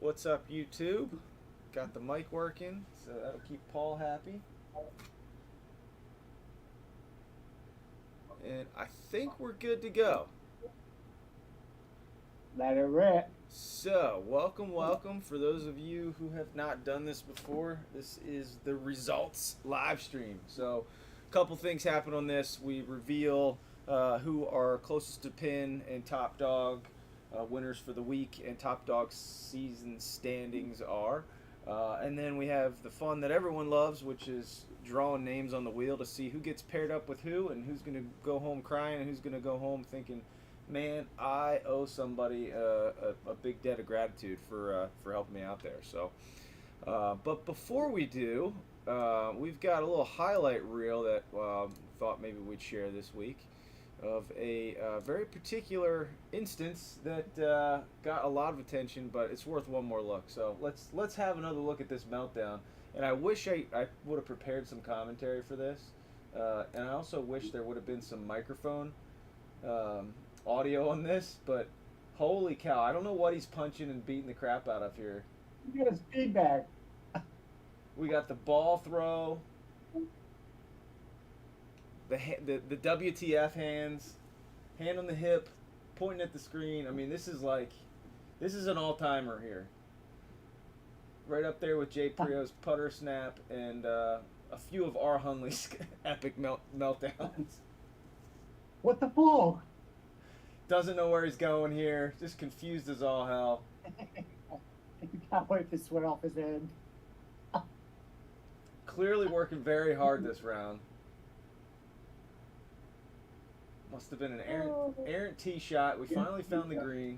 What's up, YouTube? Got the mic working, so that'll keep Paul happy. And I think we're good to go. Let it rip. So, welcome. For those of you who have not done this before, this is the results live stream. So, a couple things happen on this. We reveal who are closest to pin and top dog winners for the week, and top dog season standings are. And then we have the fun that everyone loves, which is drawing names on the wheel to see who gets paired up with who and who's going to go home crying and who's going to go home thinking, man, I owe somebody a big debt of gratitude for helping me out there. So, but before we do, we've got a little highlight reel that thought maybe we'd share this week of a very particular instance that got a lot of attention, but it's worth one more look. So let's have another look at this meltdown. And I wish I would have prepared some commentary for this, and I also wish there would have been some microphone audio on this, but holy cow, I don't know what he's punching and beating the crap out of here. You get his feedback. We got the ball throw, the WTF hands, hand on the hip, pointing at the screen. I mean, this is an all-timer here. Right up there with GSPro's putter snap and a few of our Hunley's epic meltdowns. What the fuck? Doesn't know where he's going here. Just confused as all hell. Can't wipe the sweat off his head. Clearly working very hard this round. Must have been an errant tee shot. We finally found the green.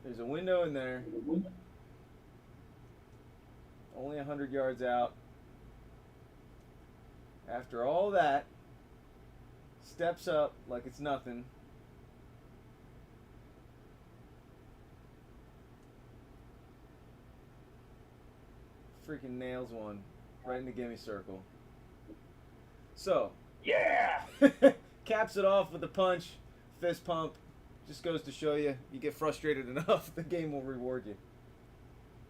There's a window in there. Only 100 yards out. After all that, steps up like it's nothing. Freaking nails one right in the gimme circle. So, yeah! Caps it off with a punch, fist pump. Just goes to show you get frustrated enough, the game will reward you.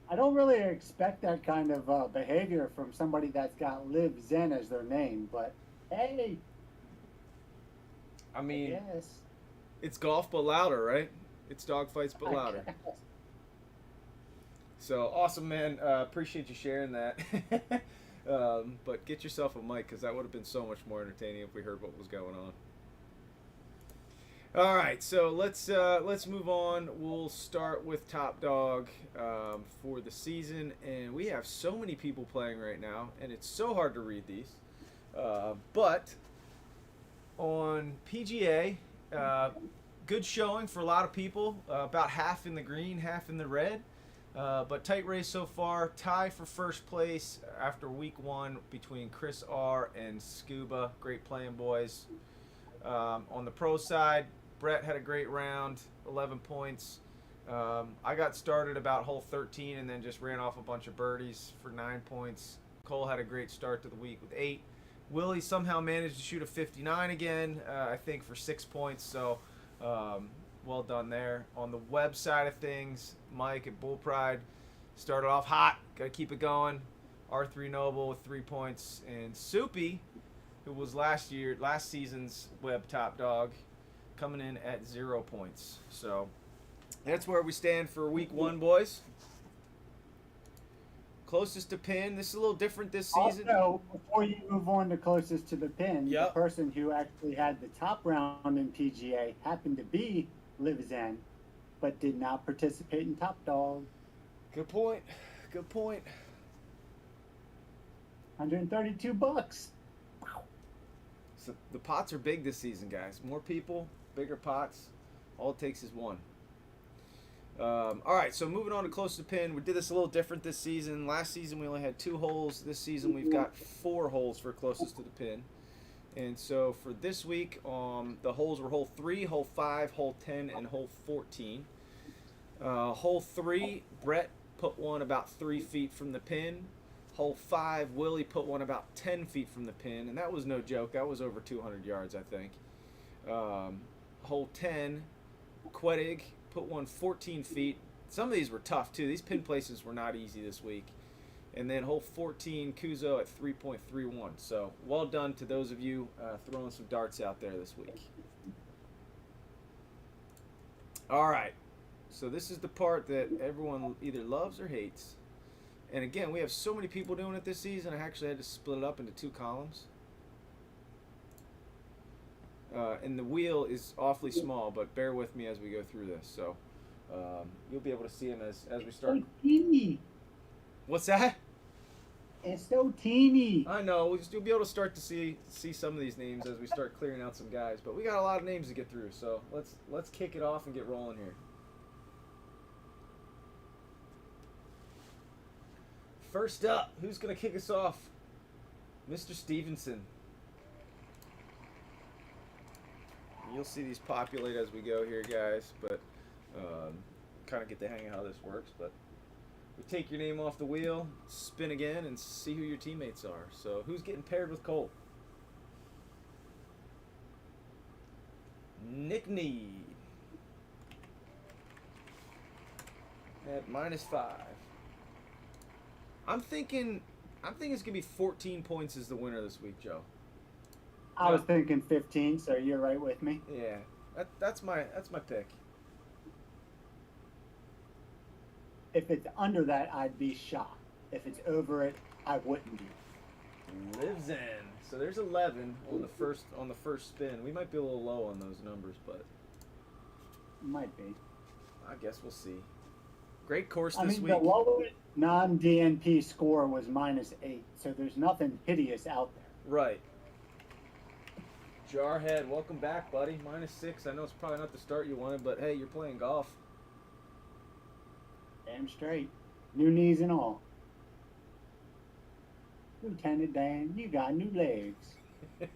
I don't really expect that kind of behavior from somebody that's got Liv Zen as their name, but hey. I mean, yes. It's golf but louder, right? It's dogfights but louder. So, awesome, man. Appreciate you sharing that. But get yourself a mic, because that would have been so much more entertaining if we heard what was going on. All right, so let's move on. We'll start with top dog for the season, and we have so many people playing right now, and it's so hard to read these. But on PGA, good showing for a lot of people. About half in the green, half in the red. But tight race so far. Tie for first place after week one between Chris R. and Scuba. Great playing, boys. On the pro side, Brett had a great round, 11 points. I got started about hole 13 and then just ran off a bunch of birdies for 9 points. Cole had a great start to the week with 8. Willie somehow managed to shoot a 59 again, I think for 6 points. So well done there. On the web side of things, Mike at Bull Pride started off hot. Got to keep it going. R3 Noble with 3 points. And Soupy, who was last season's web top dog, coming in at 0 points. So that's where we stand for week one, boys. Closest to pin. This is a little different this season. Also, before you move on to closest to the pin, Yep. The person who actually had the top round in PGA happened to be Liv Zen, but did not participate in top dog. Good point. Good point. $132. So the pots are big this season, guys. More people, bigger pots. All it takes is one. All right, so moving on to close to pin. We did this a little different this season. Last season we only had 2 holes. This season we've got 4 holes for closest to the pin. And so for this week, the holes were hole 3, hole 5, hole 10, and hole 14. Hole 3, Brett put one about 3 feet from the pin. Hole 5, Willie put one about 10 feet from the pin, and that was no joke. That was over 200 yards, I think. Hole 10, Quedig put one 14 feet Some of these were tough too. These pin places were not easy this week. And then hole 14, Kuzo at 3.31. So well done to those of you throwing some darts out there this week. All right. So this is the part that everyone either loves or hates. And again, we have so many people doing it this season, I actually had to split it up into 2 columns. And the wheel is awfully small, but bear with me as we go through this. So you'll be able to see them as we start. So teeny. What's that? It's so teeny. I know. You'll be able to start to see some of these names as we start clearing out some guys. But we got a lot of names to get through, so let's kick it off and get rolling here. First up, who's going to kick us off? Mr. Stevenson. You'll see these populate as we go here, guys, but kind of get the hang of how this works. But we take your name off the wheel, spin again, and see who your teammates are. So who's getting paired with Cole? Nick Need at -5. I'm thinking it's gonna be 14 points as the winner this week, Joe. I was thinking 15, so you're right with me. Yeah, that's my pick. If it's under that, I'd be shocked. If it's over it, I wouldn't be. Lives in. So there's 11 on the first spin. We might be a little low on those numbers, but Might be. I guess we'll see. Great course I this mean, week. the lowest non-DNP score was -8, so there's nothing hideous out there. Right. Jarhead, welcome back, buddy. -6. I know it's probably not the start you wanted, but hey, you're playing golf. Damn straight. New knees and all. Lieutenant Dan, you got new legs. It's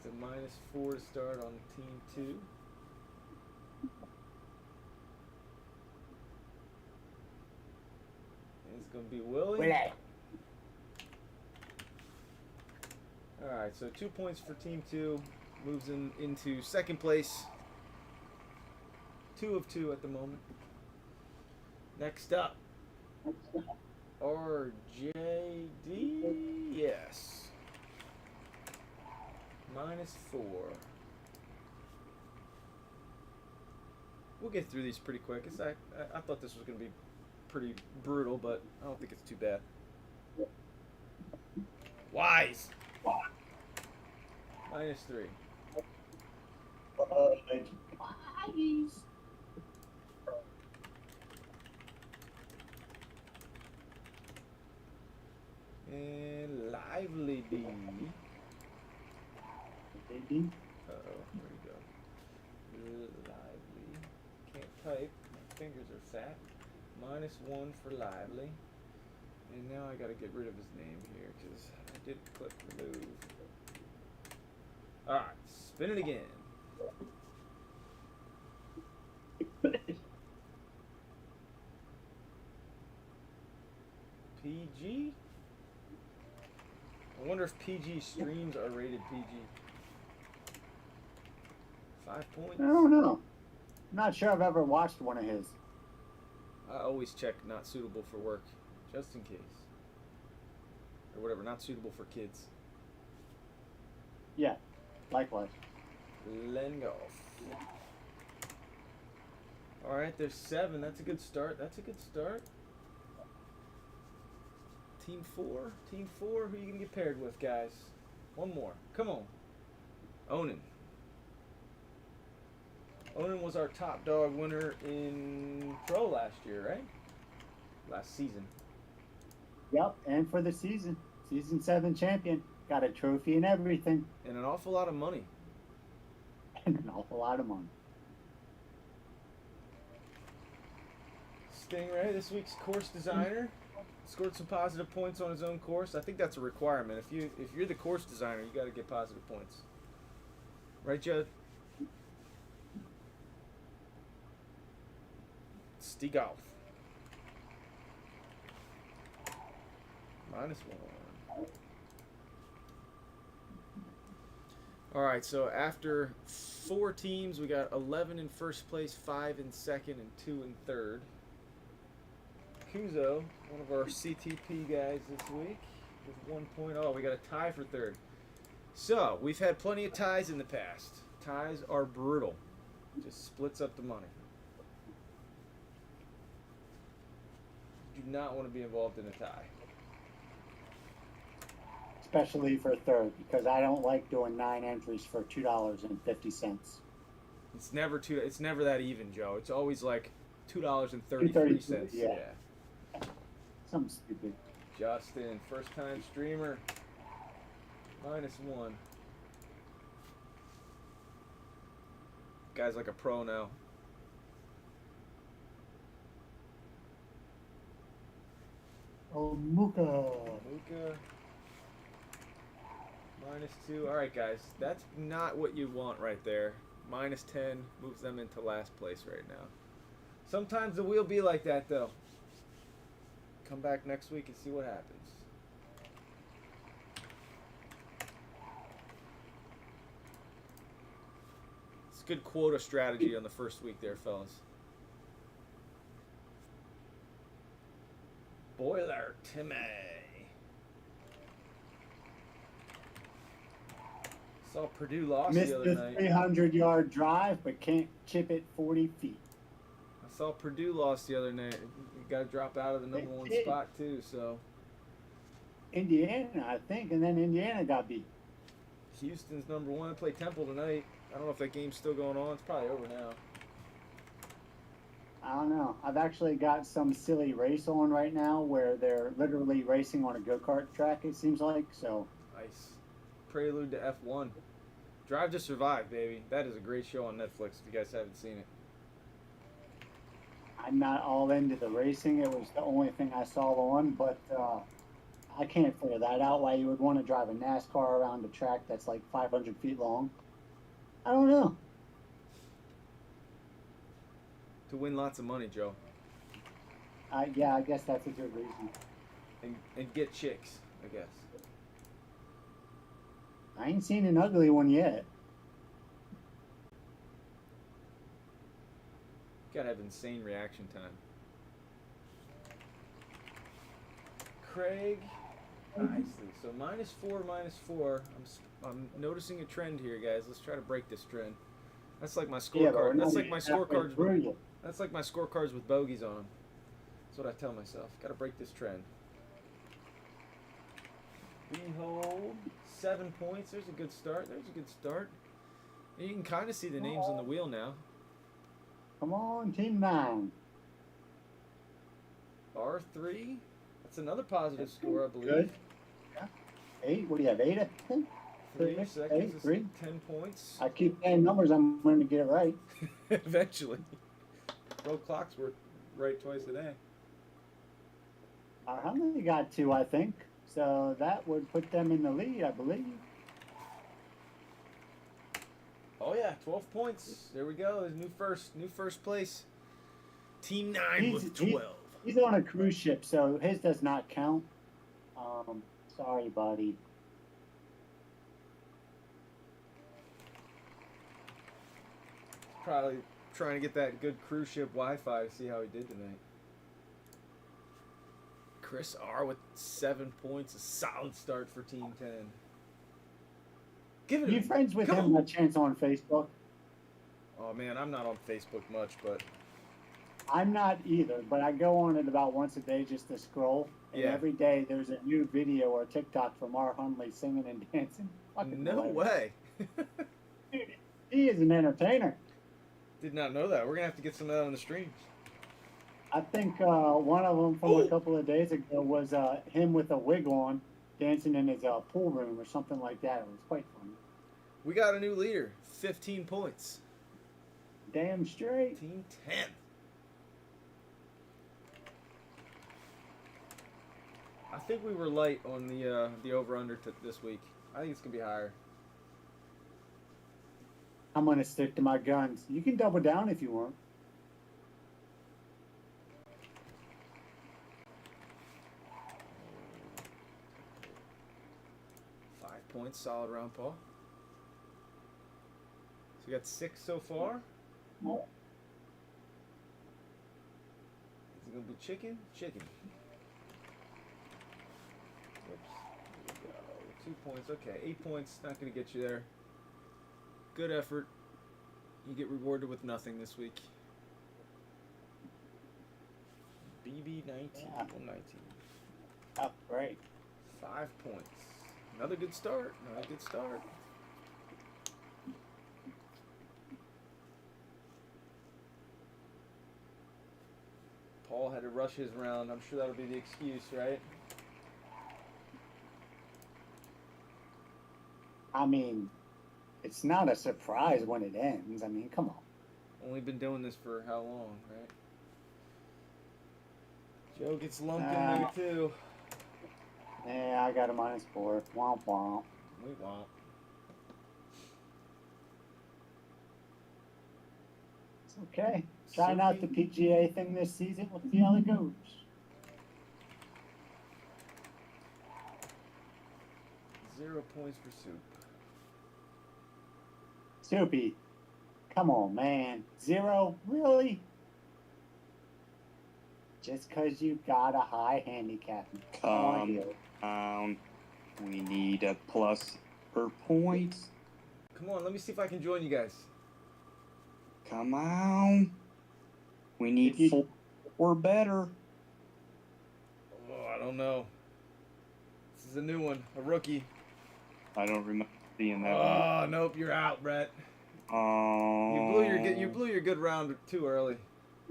a -4 to start on team 2. It's going to be Willie. Willie. Alright, so 2 points for team 2. Moves into second place. 2 of 2 at the moment. Next up, RJD. Yes. -4. We'll get through these pretty quick. I thought this was going to be pretty brutal, but I don't think it's too bad. Wise. -3. Wise. And Lively D. Baby. Uh-oh, where'd he go? Lively. Can't type. My fingers are fat. -1 for Lively. And now I gotta get rid of his name here, because I did click remove. Alright, spin it again. PG? I wonder if PG streams are rated PG. 5 points? I don't know. I'm not sure I've ever watched one of his. I always check not suitable for work, just in case. Or whatever, not suitable for kids. Yeah, likewise. Lengolf. Alright, there's 7. That's a good start. Team 4? Team 4? Who are you going to get paired with, guys? One more. Come on. Onan. Onan was our top dog winner in Pro last year, right? Last season. Yep, and for the season. Season 7 champion. Got a trophy and everything. And an awful lot of money. And an awful lot of money. Stingray, this week's course designer, scored some positive points on his own course. I think that's a requirement. If you're the course designer, you got to get positive points. Right, Judd? Stigolf. -1. All right, so after 4 teams, we got 11 in first place, 5 in second, and 2 in third. Kuzo, one of our CTP guys this week, with 1 point. Oh, we got a tie for third. So, we've had plenty of ties in the past. Ties are brutal. Just splits up the money. Do not want to be involved in a tie. Especially for third, because I don't like doing 9 entries for $2.50. It's never that even, Joe. It's always like $2.33. Yeah. Something stupid. Justin, first time streamer. -1. Guy's like a pro now. Oh, Muka. -2. All right, guys. That's not what you want right there. -10 moves them into last place right now. Sometimes the wheel be like that, though. Come back next week and see what happens. It's good quota strategy on the first week there, fellas. Boiler Timmy. Saw Purdue lost Missed the other the night. 300-yard drive, but can't chip it 40 feet. I saw Purdue lost the other night. You got to drop out of the number 1 spot too. So Indiana, I think, and then Indiana got beat. Houston's number 1. They play Temple tonight. I don't know if that game's still going on. It's probably over now. I don't know. I've actually got some silly race on right now where they're literally racing on a go-kart track, it seems like. So Nice. Prelude to F1. Drive to Survive, baby. That is a great show on Netflix if you guys haven't seen it. I'm not all into the racing. It was the only thing I saw on, but I can't figure that out, why you would want to drive a NASCAR around a track that's like 500 feet long. I don't know. To win lots of money, Joe. Yeah, I guess that's a good reason. And get chicks, I guess. I ain't seen an ugly one yet. Gotta have insane reaction time. Craig, nicely. So -4. I'm noticing a trend here, guys. Let's try to break this trend. That's like my scorecard. That's like my scorecards. That's like my scorecards with bogeys on them. That's what I tell myself. Got to break this trend. Behold, 7 points. There's a good start. And you can kind of see the names on the wheel now. Come on, Team 9. R3. That's another positive score, I believe. Good. Yeah. 8. What do you have? 8? 3 seconds. 8, 3. 10 points. I keep saying numbers. I'm going to get it right. Eventually. Pro clocks work right twice a day. How many got 2, I think. So that would put them in the lead, I believe. Oh yeah, 12 points. There we go. There's new first place. Team 9 with 12. He's on a cruise ship, so his does not count. Sorry, buddy. Probably trying to get that good cruise ship Wi-Fi to see how he did tonight. Chris R with 7 points, a solid start for Team 10. Give it. You friends with him by chance on Facebook? Oh man, I'm not on Facebook much, but I'm not either. But I go on it about once a day just to scroll. And Yeah. every day there's a new video or TikTok from R. Hundley singing and dancing. Fucking no hilarious. way. Dude, he is an entertainer. Did not know that. We're gonna have to get some of that on the streams. I think one of them from a couple of days ago was him with a wig on, dancing in his pool room or something like that. It was quite funny. We got a new leader, 15 points. Damn straight. Team 10. I think we were light on the over/under this week. I think it's gonna be higher. I'm going to stick to my guns. You can double down if you want. Points, solid round, Paul. we got 6 so far. No. Is it gonna be chicken? Chicken. Oops. Here we go. 2 points. Okay, 8 points. Not gonna get you there. Good effort. You get rewarded with nothing this week. BB19. Yeah. 119. Oh, great. 5 points. Another good start. Another good start. Paul had to rush his round. I'm sure that'll be the excuse, right? I mean, it's not a surprise when it ends. I mean, come on. Only been doing this for how long, right? Joe gets lumped in there too. Yeah, I got a -4. Womp womp. We won't. It's okay. Trying out the PGA thing this season. We'll see how it goes. Zero points for Soup. Soupy, come on, man. 0? Really? Just because you got a high handicap. Calm down. We need a plus per points. Come on, let me see if I can join you guys. Come on. We need 4 or better. Oh, I don't know. This is a new one, a rookie. I don't remember seeing that one. Oh, nope, you're out, Brett. You blew your good round too early.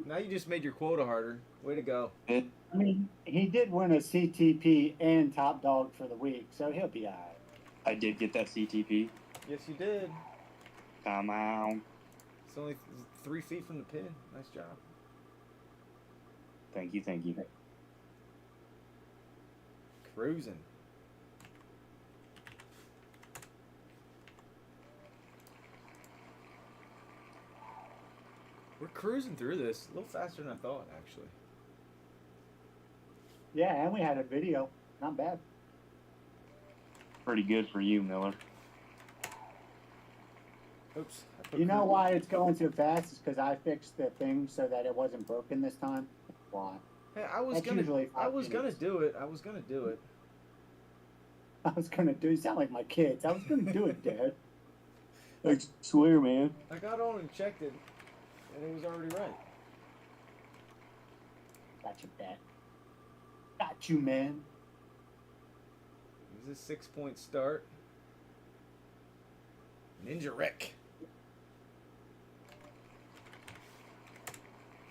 Now you just made your quota harder. Way to go. I mean, he did win a CTP and top dog for the week, so he'll be all right. I did get that CTP. Yes, you did. Come on. It's only 3 feet from the pin. Nice job. Thank you, thank you. Cruising. We're cruising through this a little faster than I thought, actually. Yeah, and we had a video. Not bad. Pretty good for you, Miller. Oops. You know why it's going so fast? It's because I fixed the thing so that it wasn't broken this time. Why? Hey, I was That's gonna usually 5 do minutes. it. I was gonna do it. I was gonna do. You sound like my kids. I was gonna do it, Dad. I swear, man. I got on and checked it, and it was already right. Got you, Dad. Got you, man. It was a 6-point start. Ninja Rick.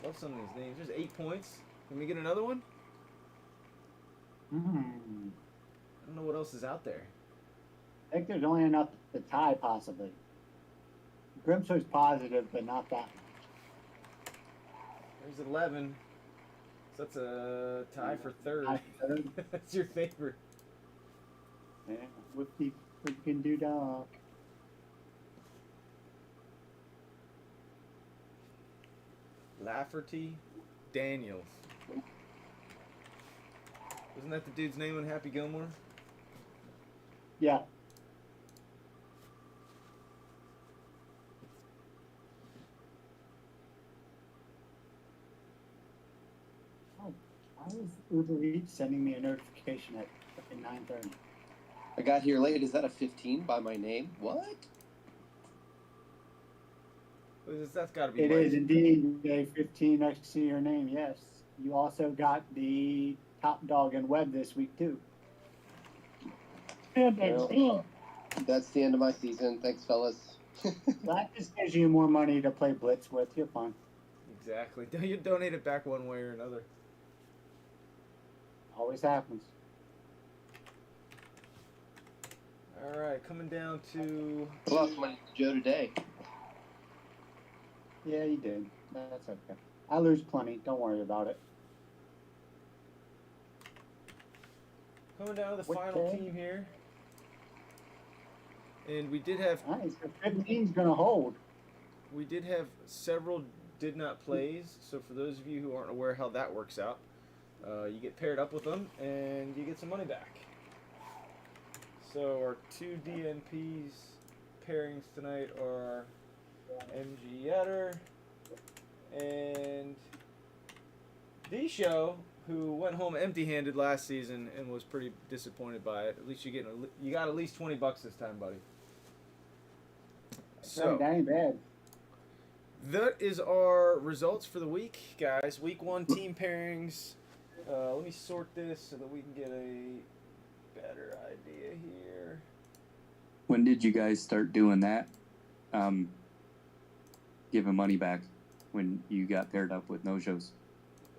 Love some of these names. There's 8 points. Can we get another one? I don't know what else is out there. I think there's only enough to tie, possibly. Grimsby's positive, but not that much. There's 11. So that's a tie for third. Tie for third. That's your favorite. Yeah, whoopty freaking do dog. Lafferty Daniels. Wasn't that the dude's name in Happy Gilmore? Yeah. Oh, why was Uber Eats sending me a notification at fucking 9:30? I got here late. Is that a 15 by my name? What? That's got to be. It is indeed a 15 next to your name. Yes. You also got the top dog in web this week too. Well, that's the end of my season. Thanks, fellas. That just gives you more money to play blitz with. You're fine. Exactly. You donate it back one way or another. Always happens. All right, coming down to. I lost money to Joe today. Yeah, you did. That's okay. I lose plenty. Don't worry about it. Coming down to the What final day? team here. And we did have Nice. The 15's gonna hold. several did not plays. So for those of you who aren't aware how that works out, you get paired up with them and you get some money back. So our 2 DNPs pairings tonight are MG Yetter, and D-Show, who went home empty-handed last season and was pretty disappointed by it. At least you got at least $20 this time, buddy. So that ain't bad. that is our results for the week, guys. Week 1 team pairings. Let me sort this so that we can get a better idea here. When did you guys start doing that? Giving money back when you got paired up with no-shows?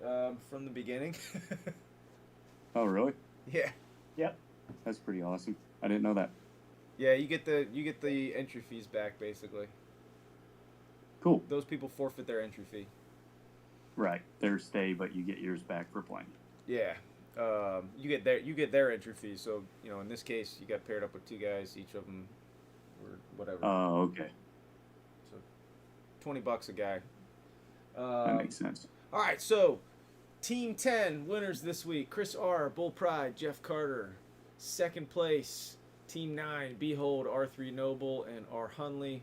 From the beginning. Oh, really? Yeah. Yep. That's pretty awesome. I didn't know that. Yeah, you get the entry fees back basically. Cool. Those people forfeit their entry fee. Right. Their stay, but you get yours back for playing. Yeah. You get their entry fee. So, in this case, you got paired up with 2 guys, each of them or whatever. Oh, okay. So $20 a guy. That makes sense. All right, so Team 10 winners this week: Chris R, Bull Pride, Jeff Carter. Second place, Team 9, Behold, R3 Noble, and R Hunley.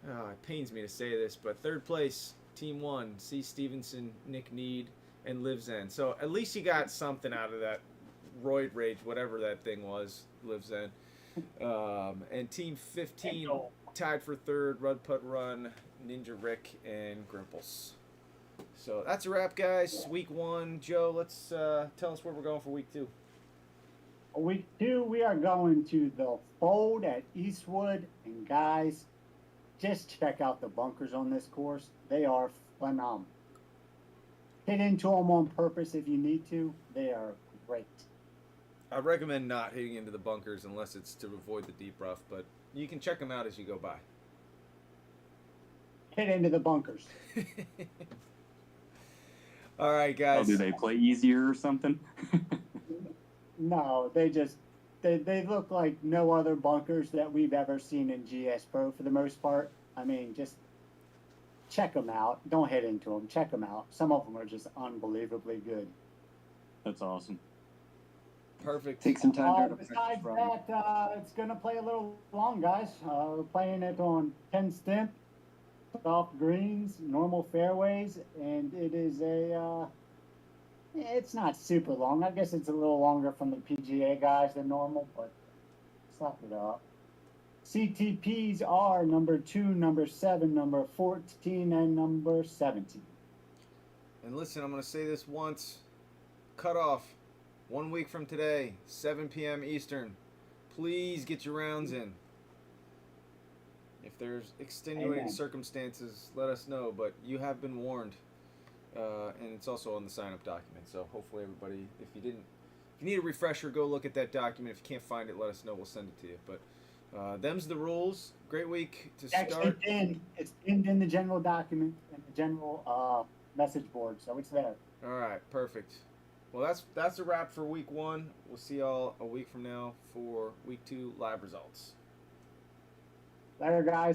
It pains me to say this, but third place, Team 1, C Stevenson, Nick Need, and Live Zen. So at least you got something out of that roid rage, whatever that thing was, Live Zen. And Team 15, tied for third, Rud Putt Run, Ninja Rick, and Grimples. So that's a wrap, guys. Week 1. Joe, let's tell us where we're going for week 2. Week 2, we are going to the Fold at Eastwood, and guys, just check out the bunkers on this course. They are phenomenal. Hit into them on purpose if you need to. They are great. I recommend not hitting into the bunkers unless it's to avoid the deep rough, but you can check them out as you go by. Hit into the bunkers. All right, Oh, guys. do they play easier or something? No, they look like no other bunkers that we've ever seen in GSPro for the most part. I mean, just check them out. Don't hit into them. Check them out. Some of them are just unbelievably good. That's awesome. Perfect. Take some time to Besides that, it's going to play a little long, guys. We're playing it on 10 stimp, soft greens, normal fairways, and it is it's not super long. I guess it's a little longer from the PGA guys than normal, but suck it up. CTPs are number 2, number 7, number 14, and number 17. And listen, I'm going to say this once. Cut off 1 week from today, 7 p.m. Eastern. Please get your rounds in. If there's extenuating circumstances, let us know. But you have been warned. And it's also on the sign-up document. So hopefully everybody, if you need a refresher, go look at that document. If you can't find it, let us know. We'll send it to you. But them's the rules. Great week to start. It's pinned in the general document, in the general message board, so it's there. All right, perfect. Well, that's a wrap for week 1. We'll see y'all a week from now for week 2 live results. Later, guys.